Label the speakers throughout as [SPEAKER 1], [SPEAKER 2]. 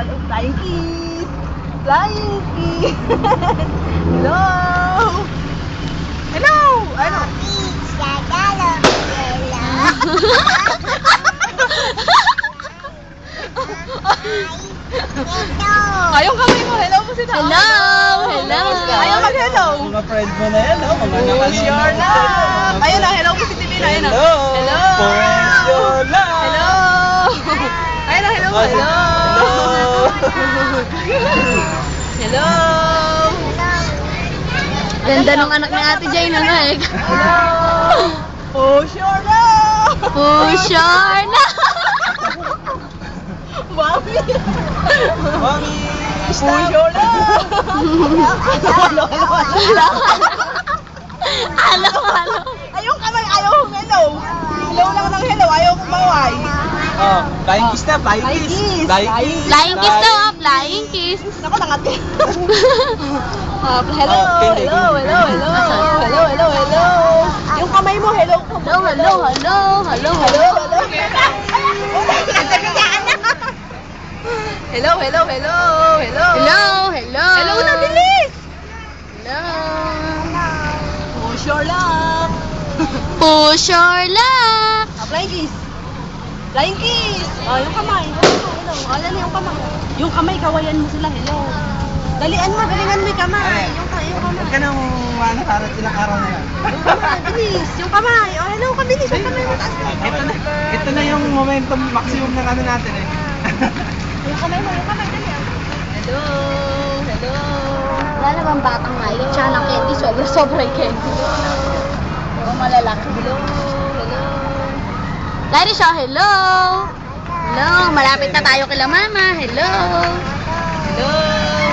[SPEAKER 1] Flying kiss. Flying kiss. Hello. Hello. Ano? Ayaw kamay mo. Hello mo sila.
[SPEAKER 2] Hello. Hello.
[SPEAKER 1] Ayaw mag-hello.
[SPEAKER 3] Mga friend mo na yan, no? Mga
[SPEAKER 1] Push your love. Ayun na, hello po si Divina. Ayun na.
[SPEAKER 3] Hello.
[SPEAKER 1] Hello.
[SPEAKER 3] Push your love.
[SPEAKER 1] Hello. Ayun na, hello. Hello. Hello.
[SPEAKER 2] Ganda nung anak ni Ate Jane, ano eh.
[SPEAKER 1] Hello. Push your love.
[SPEAKER 2] Push your love.
[SPEAKER 1] Mami.
[SPEAKER 3] Mami.
[SPEAKER 1] Push your love.
[SPEAKER 2] Hello, hello.
[SPEAKER 1] Ayaw kamay, ayaw kong hello. Hello lang ng hello, ayaw kong baway.
[SPEAKER 3] Oh, flying kiss na, flying kiss.
[SPEAKER 1] Flying
[SPEAKER 3] Flying kiss.
[SPEAKER 2] Flying kiss daw, ah. Flying kiss.
[SPEAKER 1] Naku, nangati. Hello, hello, hello, hello, hello, hello, hello. Yung kamay mo, hello.
[SPEAKER 2] Hello, hello, hello, hello,
[SPEAKER 1] Hello,
[SPEAKER 2] hello.
[SPEAKER 1] hello, hello, hello, hello.
[SPEAKER 2] Hello, hello.
[SPEAKER 1] Hello na, bilis.
[SPEAKER 2] Hello.
[SPEAKER 1] Push your love.
[SPEAKER 2] Push your love.
[SPEAKER 1] Flying kiss. Flying kiss. Oh, yung kamay. Hello. Oh, dali yung kamay. Yung kamay, kawayan mo sila. Hello. Dalian mo yung kamay. Yung kamay.
[SPEAKER 3] Huwag ka nang harap ilang araw na yan.
[SPEAKER 1] Yung kamay, bilis. Yung kamay. Oh, hello, kabilis. Yung kamay mo taas.
[SPEAKER 3] Ito na yung momentum maximum ng ano natin eh.
[SPEAKER 1] Yung kamay mo, yung kamay. Dali. Hello. Hello.
[SPEAKER 2] Wala namang batang mahilig siya ng candy. Sobra yung candy. O malalaki.
[SPEAKER 1] Hello. Hello.
[SPEAKER 2] Lari siya, hello. Hello, malapit na tayo kila mama. Hello.
[SPEAKER 1] Hello.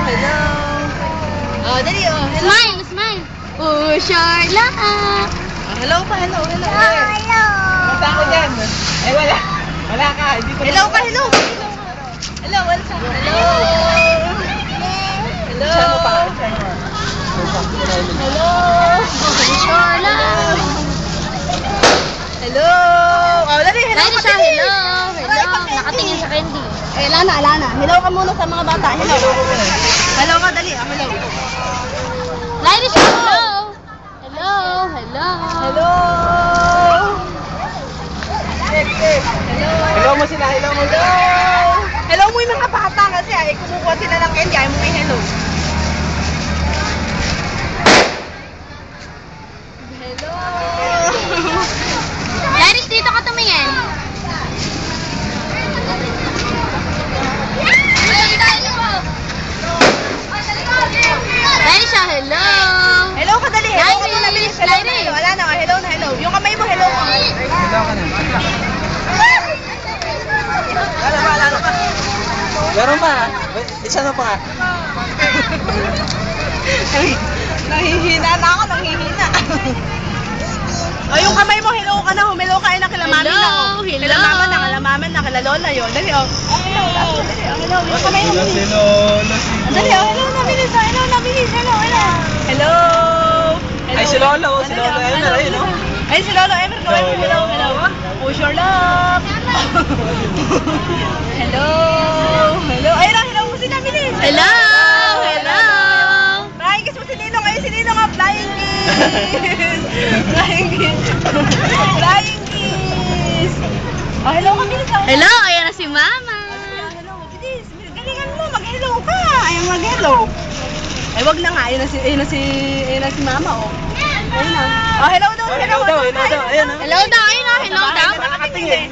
[SPEAKER 1] Hello. Oh, dali. Oh, hello.
[SPEAKER 2] Smile, smile. Push your love.
[SPEAKER 1] Oh, hello pa, hello. Hello.
[SPEAKER 3] Basta ako dyan. Eh wala. Wala ka. Hindi ko
[SPEAKER 1] Hello ka, hello. Hello, what's up? Hello. Hello.
[SPEAKER 3] Siya mo pa. Siya mo.
[SPEAKER 1] Hello.
[SPEAKER 2] Push your love.
[SPEAKER 1] Hello. Oh, dali, hello.
[SPEAKER 2] Lari siya, hello. Hello. Nakatingin sa candy.
[SPEAKER 1] Eh, Lana, Lana. Hello ka muna sa mga bata. Hello. Hello ka, dali. Ah, hello.
[SPEAKER 2] Lari siya, hello. Hello, hello.
[SPEAKER 1] Hello. Hello.
[SPEAKER 3] Hello mo sila. Hello mo sila.
[SPEAKER 1] Hello mo yung mga bata kasi ay kumukuha sila ng candy. Ay mo may hello. Hello.
[SPEAKER 2] Laris, dito ka tumingin. Laris siya, hello.
[SPEAKER 1] Hello ka, dali. Hello ka muna, bilis. Hello na,
[SPEAKER 2] Lady.
[SPEAKER 1] hello. Wala na, hello na, hello. Yung kamay mo, hello ka.
[SPEAKER 3] Hello ka na. Lalo pa. Meron pa. Isa na pa.
[SPEAKER 1] Nahihina na ako, nahihina. O, yung kamay mo, hello ka na. Humelo ka na kila mami na.
[SPEAKER 2] Hello, hello.
[SPEAKER 1] Kila mama na, kila mama na, kila lola yun. Dali, o. Hello, dali, o. Hello, yung kamay mo, bilis. Dali, o. Hello na, bilis. O, hello na, bilis. Hello, hello. Hello.
[SPEAKER 3] Ay, si Lolo. Si Lolo Emer, ayun, no?
[SPEAKER 1] Ay, si Lolo Emer. Hello, hello. Push your love. Hello. Hello. Ayun na, hello mo sila, bilis.
[SPEAKER 2] Hello, hello.
[SPEAKER 1] Flying kiss mo si Ninong. Ayun si Ninong, ang flying kiss. Flying kiss. Flying kiss. Oh, hello ka, bilis. Oh,
[SPEAKER 2] Hello, ayan na si mama.
[SPEAKER 1] hello, bilis. Galingan mo, mag-hello ka. Ayun, mag-hello. Ay, wag na nga. Ayun na si mama, oh. Ayun na. Oh, hello daw.
[SPEAKER 3] Hello daw. Hello daw. Ayun, no?
[SPEAKER 2] Hello daw, ayun na, hello daw.
[SPEAKER 3] Nakatingin.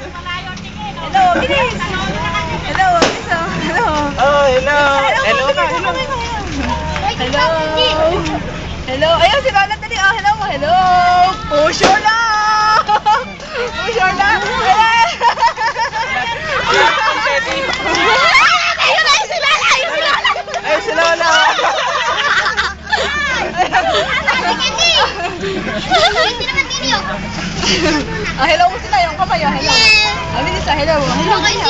[SPEAKER 1] Hello, bilis. Hello, bilis. Oh, hello.
[SPEAKER 3] Oh, hello. Hello ka.
[SPEAKER 1] Hello.
[SPEAKER 3] Hello.
[SPEAKER 1] Hello. Hello. Ayun, si Lola dali. Oh, hello mo. Hello. Push your love. Push your love. Ayun, ayun si Lola. Ayun si Lola.
[SPEAKER 3] Ay, si Lola.
[SPEAKER 1] Ah, hello mo sila. Yung kamay. Ah, hello. Ah, bilis. Ah, hello. Hello kayo.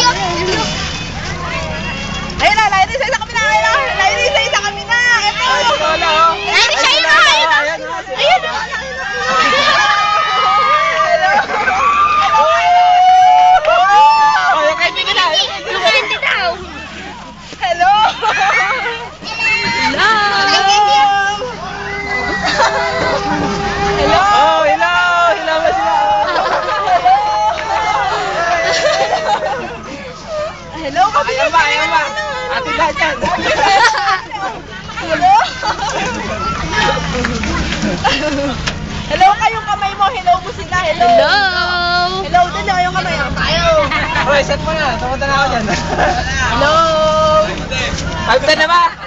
[SPEAKER 1] Ayun na, Lairi sa isa kami na. Ayun na, Lairi sa isa kami na. Ito.
[SPEAKER 3] Ay, si Lola, oh.
[SPEAKER 2] Lairi siya, ayun na, ayun na.
[SPEAKER 3] Ayun, oh, si Lola.
[SPEAKER 1] Ayun na. Hello.
[SPEAKER 3] Oh, yung kaibigan na.
[SPEAKER 2] Yung candy daw.
[SPEAKER 3] lahat yan.
[SPEAKER 1] Hello? Hello kayong kamay mo. Hello mo sila. Hello.
[SPEAKER 2] Hello!
[SPEAKER 1] Hello din yung kamay. Tayo.
[SPEAKER 3] Bro, set mo na. Tumunta na ako dyan.
[SPEAKER 1] Hello.
[SPEAKER 3] Half time na ba?